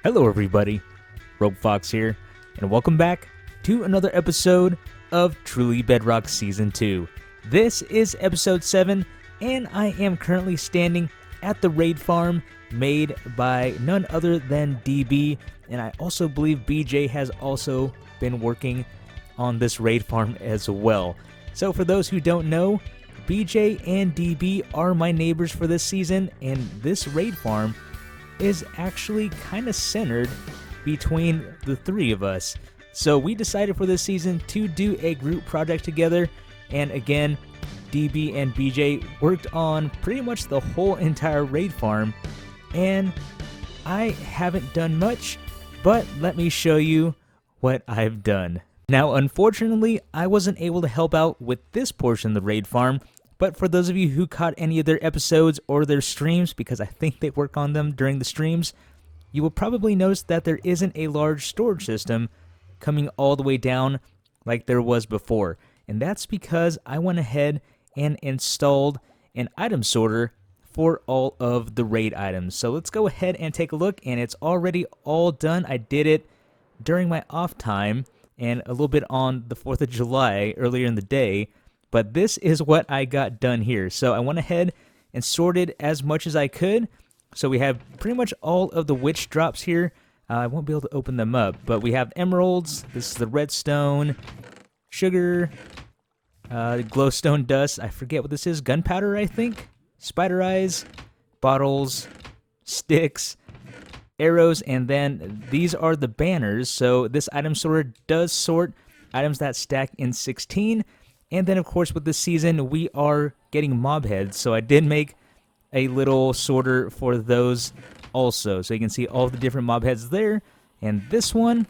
Hello everybody, Rogue Fox here, and welcome back to another episode of Truly Bedrock Season 2. This is episode 7, and I am currently standing at the raid farm made by none other than DB, and I also believe BJ has also been working on this raid farm as well. So for those who don't know, BJ and DB are my neighbors for this season, and this raid farm is actually kind of centered between the three of us. So we decided for this season to do a group project together, and again, DB and BJ worked on pretty much the whole entire raid farm, and I haven't done much, but let me show you what I've done. Now, unfortunately, I wasn't able to help out with this portion of the raid farm, but for those of you who caught any of their episodes or their streams, because I think they work on them during the streams, you will probably notice that there isn't a large storage system coming all the way down like there was before. And that's because I went ahead and installed an item sorter for all of the raid items. So let's go ahead and take a look, and it's already all done. I did it during my off time and a little bit on the 4th of July earlier in the day. But this is what I got done here. So I went ahead and sorted as much as I could. So we have pretty much all of the witch drops here. I won't be able to open them up, but we have emeralds. This is the redstone, sugar, glowstone dust. I forget what this is. Gunpowder, I think. Spider eyes, bottles, sticks, arrows, and then these are the banners. So this item sorter does sort items that stack in 16. And then, of course, with this season, we are getting mob heads, so I did make a little sorter for those also. So you can see all the different mob heads there. And this one,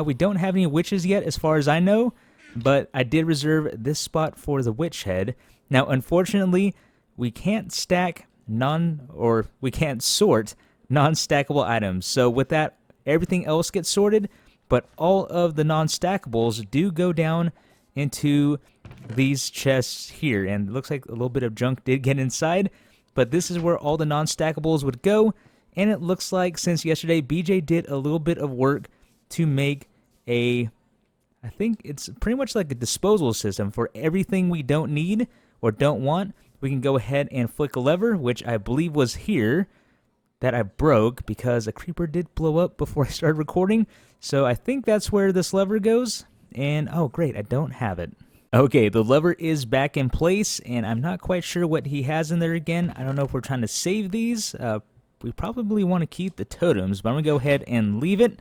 we don't have any witches yet, as far as I know, but I did reserve this spot for the witch head. Now, unfortunately, we can't stack we can't sort non-stackable items. So with that, everything else gets sorted, but all of the non-stackables do go down into these chests here, and it looks like a little bit of junk did get inside, but this is where all the non-stackables would go. And it looks like since yesterday, BJ did a little bit of work to make I think it's pretty much like a disposal system for everything we don't need or don't want. We can go ahead and flick a lever, which I believe was here, that I broke because a creeper did blow up before I started recording. So I think that's where this lever goes. And oh great, I don't have it. Okay, the lever is back in place, and I'm not quite sure what he has in there again. I don't know if we're trying to save these. We probably want to keep the totems, but I'm going to go ahead and leave it.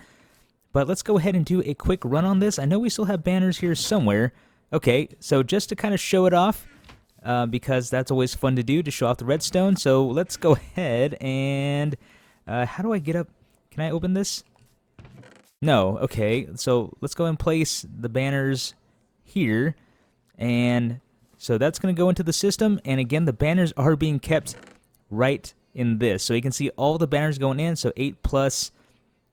But let's go ahead and do a quick run on this. I know we still have banners here somewhere. Okay, so just to kind of show it off, because that's always fun to do, to show off the redstone. So let's go ahead and... how do I get up? Can I open this? No, okay. So let's go and place the banners here. And so that's going to go into the system, and again, the banners are being kept right in this. So you can see all the banners going in, so 8 plus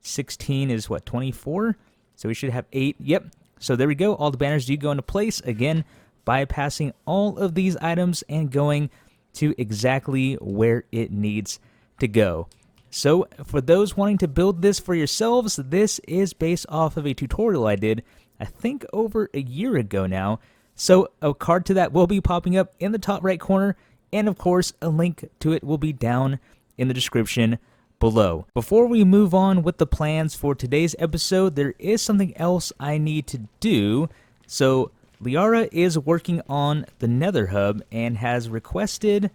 16 is what, 24? So we should have 8, yep. So there we go, all the banners do go into place, again, bypassing all of these items and going to exactly where it needs to go. So for those wanting to build this for yourselves, this is based off of a tutorial I did, I think over a year ago now. So a card to that will be popping up in the top right corner, and of course a link to it will be down in the description below. Before we move on with the plans for today's episode, there is something else I need to do. So Liara is working on the Nether Hub and has requested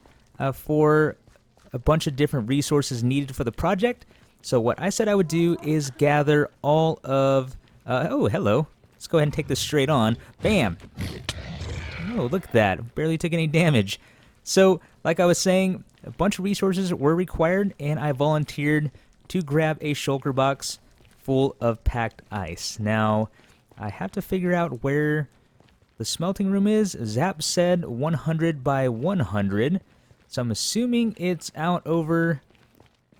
for a bunch of different resources needed for the project. So what I said I would do is gather all of... oh, hello. Let's go ahead and take this straight on. Bam! Oh, look at that. Barely took any damage. So, like I was saying, a bunch of resources were required, and I volunteered to grab a shulker box full of packed ice. Now, I have to figure out where the smelting room is. Zap said 100 by 100. So I'm assuming it's out over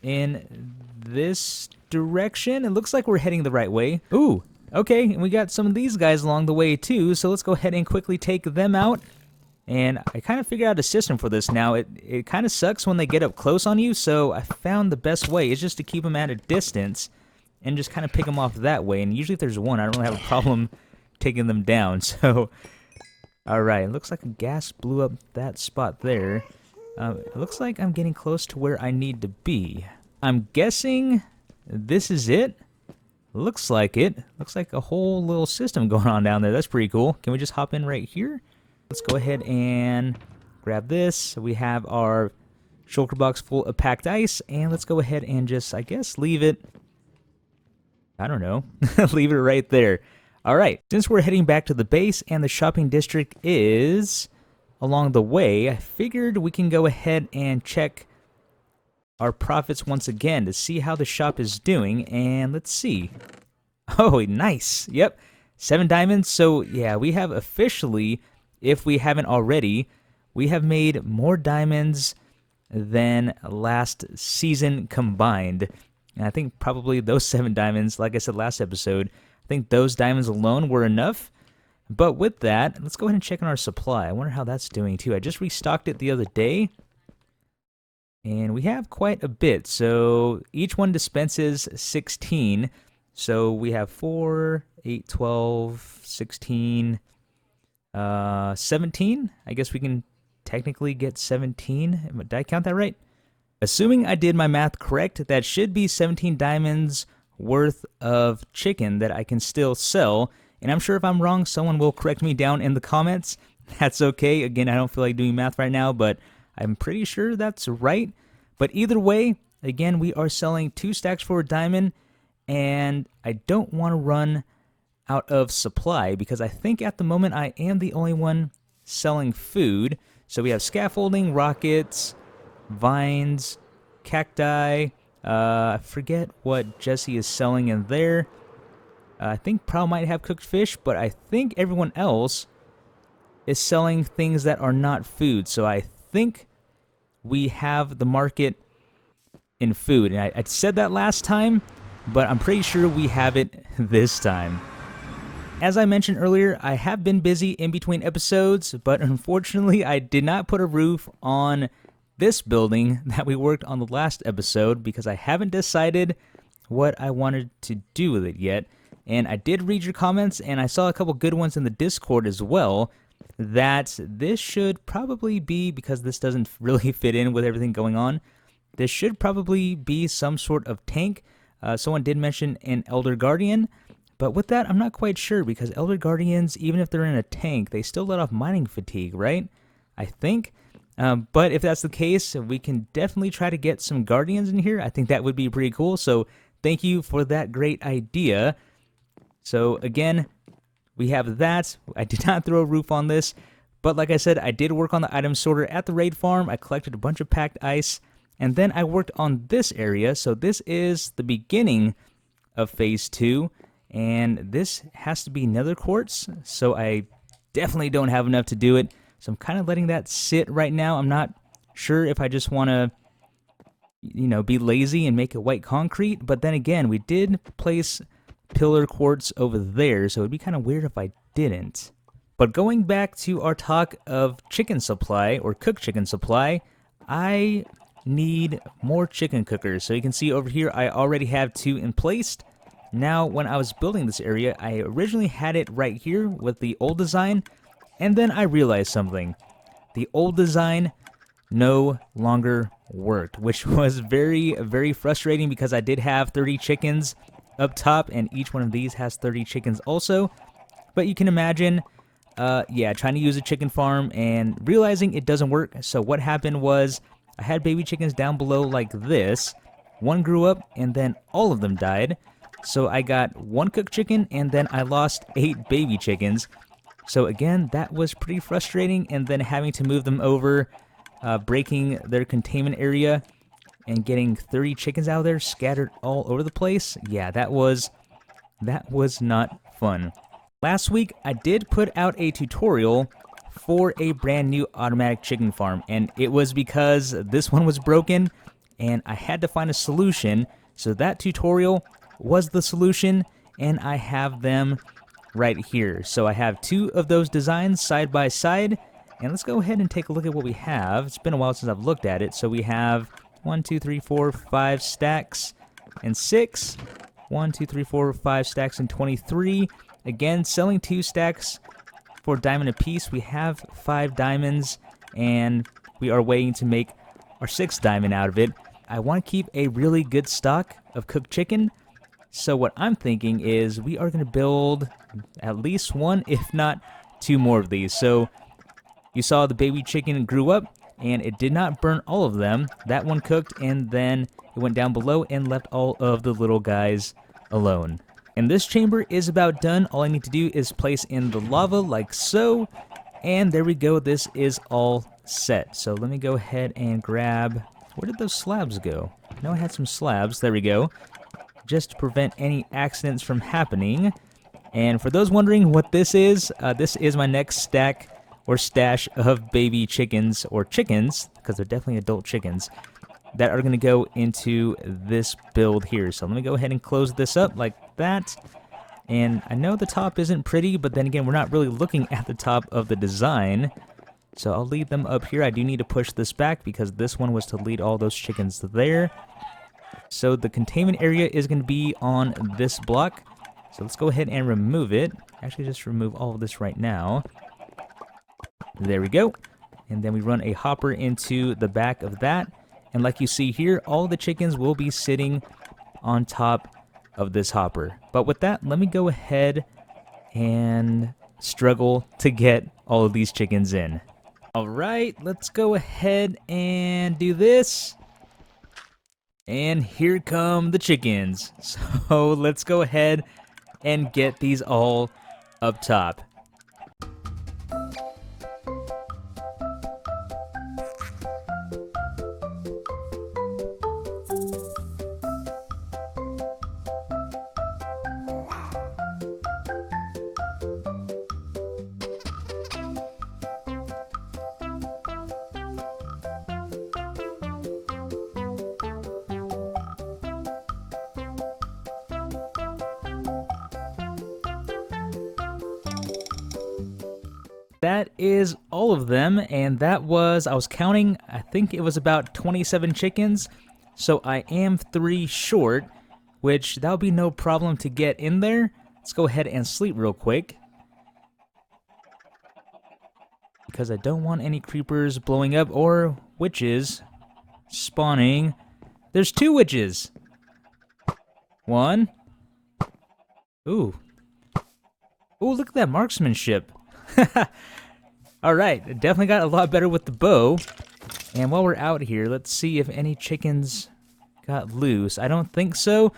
in this direction. It looks like we're heading the right way. Ooh! Okay, and we got some of these guys along the way too, so let's go ahead and quickly take them out. And I kind of figured out a system for this now. It kind of sucks when they get up close on you, so I found the best way is just to keep them at a distance and just kind of pick them off that way. And usually if there's one, I don't really have a problem taking them down. So, alright, looks like a gas blew up that spot there. It looks like I'm getting close to where I need to be. I'm guessing this is it. Looks like it. Looks like a whole little system going on down there. That's pretty cool. Can we just hop in right here? Let's go ahead and grab this. We have our shulker box full of packed ice, and let's go ahead and just, I guess, leave it, I don't know, leave it right there. Alright, since we're heading back to the base and the shopping district is along the way, I figured we can go ahead and check our profits once again to see how the shop is doing, and let's see. Oh, nice. Yep, 7 diamonds. So, yeah, we have officially, if we haven't already, we have made more diamonds than last season combined. And I think probably those 7 diamonds, like I said last episode, I think those diamonds alone were enough. But with that, let's go ahead and check on our supply. I wonder how that's doing too. I just restocked it the other day, and we have quite a bit. So each one dispenses 16. So we have 4, 8, 12, 16, 17. I guess we can technically get 17. Did I count that right? Assuming I did my math correct, that should be 17 diamonds worth of chicken that I can still sell. And I'm sure if I'm wrong, someone will correct me down in the comments. That's okay. Again, I don't feel like doing math right now, but I'm pretty sure that's right. But either way, again, we are selling 2 stacks for a diamond, and I don't want to run out of supply because I think at the moment I am the only one selling food. So we have scaffolding, rockets, vines, cacti. I forget what Jesse is selling in there. I think Prowl might have cooked fish, but I think everyone else is selling things that are not food. So I think we have the market in food. And I said that last time, but I'm pretty sure we have it this time. As I mentioned earlier, I have been busy in between episodes, but unfortunately I did not put a roof on this building that we worked on the last episode because I haven't decided what I wanted to do with it yet. And I did read your comments, and I saw a couple good ones in the Discord as well, that this should probably be, because this doesn't really fit in with everything going on, this should probably be some sort of tank. Someone did mention an Elder Guardian, but with that, I'm not quite sure, because Elder Guardians, even if they're in a tank, they still let off mining fatigue, right? I think. But if that's the case, we can definitely try to get some Guardians in here. I think that would be pretty cool, so thank you for that great idea. So again, we have that. I did not throw a roof on this, but like I said, I did work on the item sorter at the raid farm. I collected a bunch of packed ice, and then I worked on this area. So this is the beginning of phase 2, and this has to be nether quartz, so I definitely don't have enough to do it. So I'm kind of letting that sit right now. I'm not sure if I just want to, be lazy and make it white concrete, but then again, we did place pillar quartz over there, so it'd be kind of weird if I didn't. But going back to our talk of chicken supply, or cooked chicken supply, I need more chicken cookers. So you can see over here, I already have 2 in place. Now, when I was building this area, I originally had it right here with the old design, and then I realized something. The old design no longer worked, which was very, very frustrating because I did have 30 chickens up top, and each one of these has 30 chickens also. But you can imagine, trying to use a chicken farm and realizing it doesn't work. So what happened was I had baby chickens down below like this. One grew up, and then all of them died. So I got 1 cooked chicken, and then I lost 8 baby chickens. So again, that was pretty frustrating, and then having to move them over, breaking their containment area, and getting 30 chickens out of there scattered all over the place. Yeah, that was not fun. Last week, I did put out a tutorial for a brand new automatic chicken farm, and it was because this one was broken, and I had to find a solution. So that tutorial was the solution, and I have them right here. So I have 2 of those designs side by side, and let's go ahead and take a look at what we have. It's been a while since I've looked at it. So we have 1, 2, 3, 4, 5 stacks, and 6. 1, 2, 3, 4, 5 stacks and 23. Again, selling 2 stacks for diamond apiece. We have 5 diamonds, and we are waiting to make our 6th diamond out of it. I want to keep a really good stock of cooked chicken. So what I'm thinking is we are going to build at least 1, if not 2 more of these. So you saw the baby chicken grew up, and it did not burn all of them. That one cooked, and then it went down below and left all of the little guys alone. And this chamber is about done. All I need to do is place in the lava like so. And there we go. This is all set. So let me go ahead and grab... Where did those slabs go? I know I had some slabs. There we go. Just to prevent any accidents from happening. And for those wondering what this is my next stack or stash of baby chickens, or chickens, because they're definitely adult chickens, that are going to go into this build here. So let me go ahead and close this up like that. And I know the top isn't pretty, but then again, we're not really looking at the top of the design. So I'll leave them up here. I do need to push this back because this one was to lead all those chickens there. So the containment area is going to be on this block. So let's go ahead and remove it. Actually, just remove all of this right now. There we go. And then we run a hopper into the back of that. And like you see here, all the chickens will be sitting on top of this hopper. But with that, let me go ahead and struggle to get all of these chickens in. All right, let's go ahead and do this. And here come the chickens. So let's go ahead and get these all up top. That is all of them, and that was, I was counting, I think it was about 27 chickens, so I am 3 short, which that'll be no problem to get in there. Let's go ahead and sleep real quick, because I don't want any creepers blowing up or witches spawning. There's 2 witches. 1. Ooh. Ooh, look at that marksmanship. Alright, definitely got a lot better with the bow. And while we're out here, let's see if any chickens got loose. I don't think so.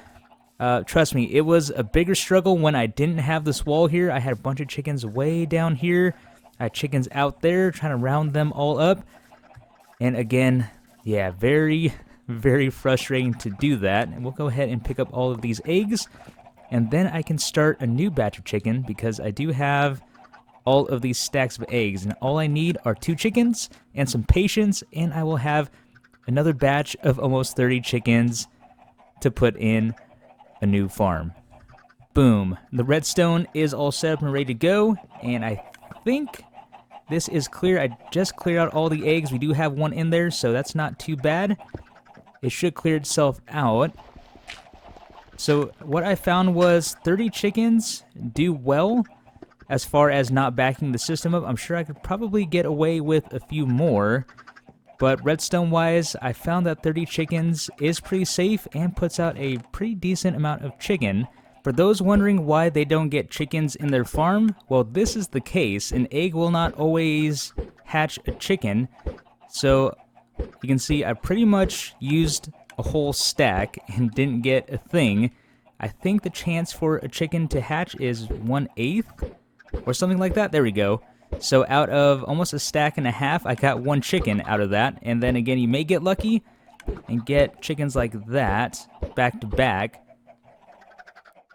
Trust me, it was a bigger struggle when I didn't have this wall here. I had a bunch of chickens way down here. I had chickens out there, trying to round them all up. And again, yeah, very, very frustrating to do that. And we'll go ahead and pick up all of these eggs. And then I can start a new batch of chicken, because I do have all of these stacks of eggs, and all I need are 2 chickens and some patience, and I will have another batch of almost 30 chickens to put in a new farm. Boom. The redstone is all set up and ready to go, and I think this is clear. I just cleared out all the eggs. We do have 1 in there, so that's not too bad. It should clear itself out. So what I found was 30 chickens do well as far as not backing the system up. I'm sure I could probably get away with a few more, but redstone-wise, I found that 30 chickens is pretty safe and puts out a pretty decent amount of chicken. For those wondering why they don't get chickens in their farm, well, this is the case. An egg will not always hatch a chicken, so you can see I pretty much used a whole stack and didn't get a thing. I think the chance for a chicken to hatch is 1/8 or something like that. There we go. So out of almost a stack and a half, I got 1 chicken out of that. And then again, you may get lucky and get chickens like that back to back,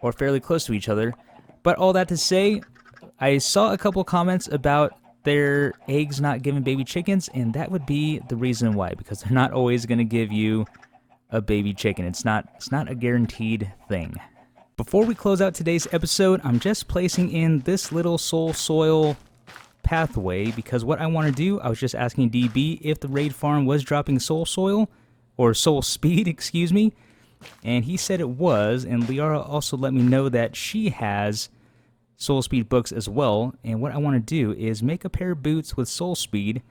or fairly close to each other. But all that to say, I saw a couple comments about their eggs not giving baby chickens, and that would be the reason why, because they're not always going to give you a baby chicken. It's not a guaranteed thing. Before we close out today's episode, I'm just placing in this little soul soil pathway, because what I want to do, I was just asking DB if the raid farm was dropping soul soil, or soul speed, excuse me, And he said it was, and Liara also let me know that she has Soul Speed books as well. And what I want to do is make a pair of boots with Soul Speed,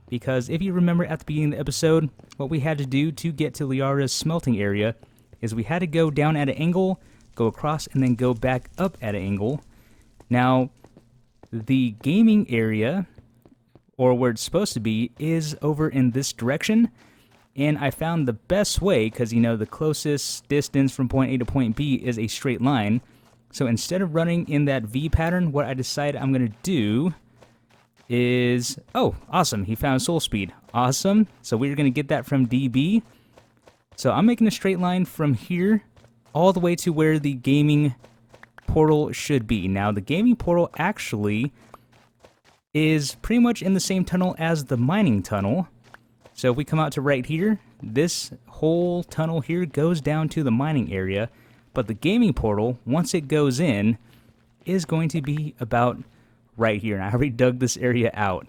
because if you remember at the beginning of the episode, what we had to do to get to Liara's smelting area is we had to go down at an angle, go across, and then go back up at an angle. Now, the gaming area, or where it's supposed to be, is over in this direction. And I found the best way, because, you know, the closest distance from point A to point B is a straight line. So instead of running in that V pattern, what I decided I'm going to do is... Oh, awesome. He found Soul Speed. Awesome. So we're going to get that from DB. So I'm making a straight line from here all the way to where the gaming portal should be. Now, the gaming portal actually is pretty much in the same tunnel as the mining tunnel. So if we come out to right here, this whole tunnel here goes down to the mining area. But the gaming portal, once it goes in, is going to be about right here. And I already dug this area out.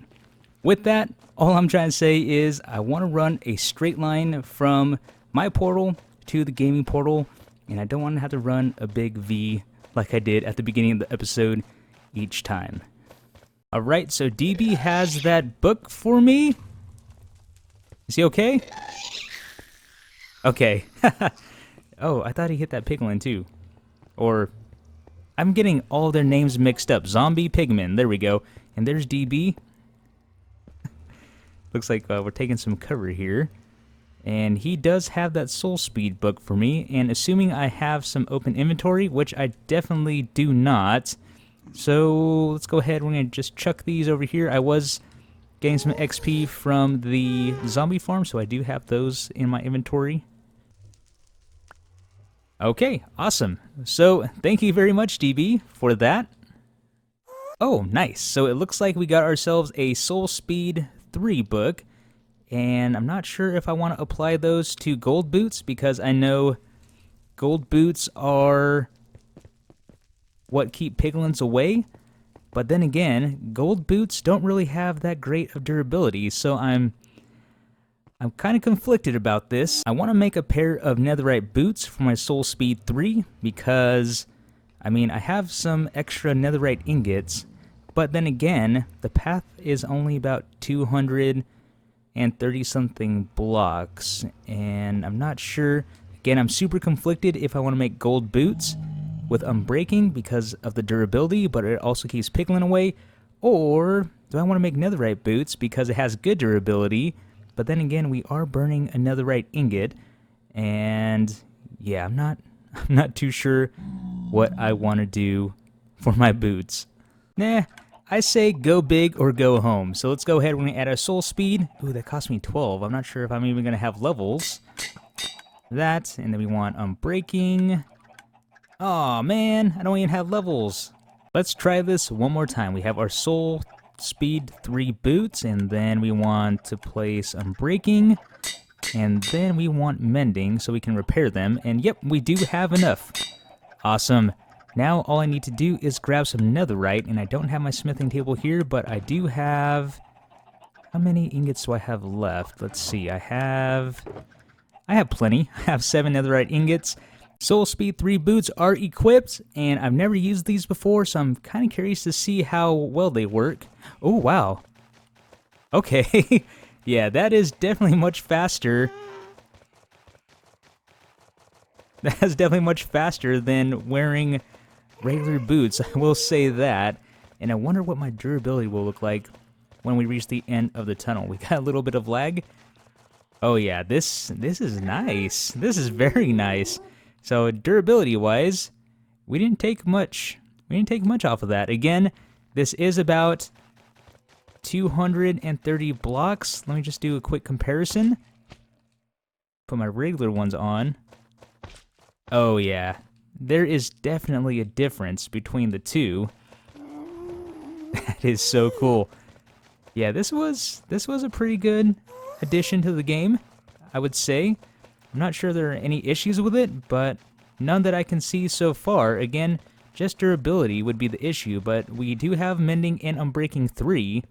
With that, all I'm trying to say is I want to run a straight line from my portal to the gaming portal. And I don't want to have to run a big V like I did at the beginning of the episode each time. Alright, so DB has that book for me. Is he okay? Okay. Oh, I thought he hit that piglin too. Or, I'm getting all their names mixed up. Zombie Pigman, there we go. And there's DB. Looks like we're taking some cover here. And he does have that Soul Speed book for me. And assuming I have some open inventory, which I definitely do not. So let's go ahead. We're going to just chuck these over here. I was getting some XP from the zombie farm, so I do have those in my inventory. Okay, awesome. So thank you very much, DB, for that. Oh, nice. So it looks like we got ourselves a Soul Speed 3 book. And I'm not sure if I want to apply those to gold boots, because I know gold boots are what keep piglins away. But then again, gold boots don't really have that great of durability, so I'm kind of conflicted about this. I want to make a pair of netherite boots for my Soul Speed 3 because, I mean, I have some extra netherite ingots, but then again, the path is only about 230 something blocks, and I'm not sure. Again, I'm super conflicted if I want to make gold boots with unbreaking because of the durability, but it also keeps piglin away, or do I want to make netherite boots because it has good durability, but then again, we are burning a netherite ingot, and yeah, I'm not too sure what I want to do for my boots. Nah, I say go big or go home. So let's go ahead. We're going to add a Soul Speed. Ooh, that cost me 12. I'm not sure if I'm even going to have levels. That, and then we want unbreaking. Aw, man, I don't even have levels. Let's try this one more time. We have our Soul Speed 3 boots, and then we want to place unbreaking, and then we want mending so we can repair them. And yep, we do have enough. Awesome. Now all I need to do is grab some netherite, and I don't have my smithing table here, but I do have... How many ingots do I have left? Let's see, I have plenty. I have 7 netherite ingots. Soul Speed 3 boots are equipped, and I've never used these before, so I'm kind of curious to see how well they work. Oh, wow. Okay. Yeah, that is definitely much faster. That's definitely much faster than wearing regular boots, I will say that. And I wonder what my durability will look like when we reach the end of the tunnel. We got a little bit of lag. Oh yeah, this is nice. This is very nice. So durability-wise, we didn't take much. We didn't take much off of that. Again, this is about 230 blocks. Let me just do a quick comparison. Put my regular ones on. Oh yeah, there is definitely a difference between the two. That is so cool. Yeah, this was a pretty good addition to the game, I would say. I'm not sure there are any issues with it, but none that I can see so far. Again, just durability would be the issue, but we do have mending and unbreaking 3.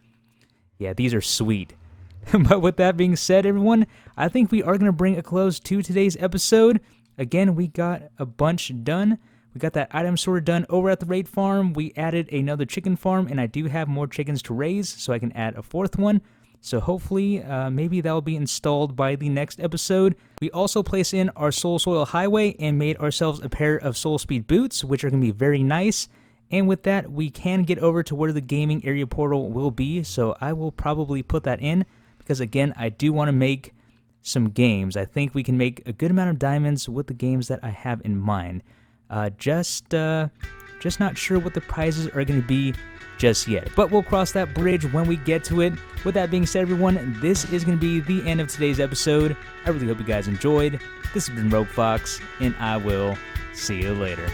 Yeah, these are sweet. But with that being said, everyone, I think we are going to bring a close to today's episode. again, we got a bunch done. We got that item sorter done over at the raid farm. We added another chicken farm, and I do have more chickens to raise, so I can add a fourth one. So hopefully, maybe that will be installed by the next episode. We also placed in our Soul Soil Highway and made ourselves a pair of Soul Speed boots, which are going to be very nice. And with that, we can get over to where the gaming area portal will be, so I will probably put that in, because again, I do want to make some games. I think we can make a good amount of diamonds with the games that I have in mind. Just not sure what the prizes are going to be just yet, but we'll cross that bridge when we get to it. With that being said, everyone, this is going to be the end of today's episode. I really hope you guys enjoyed. This has been Rogue Fox, and I will see you later.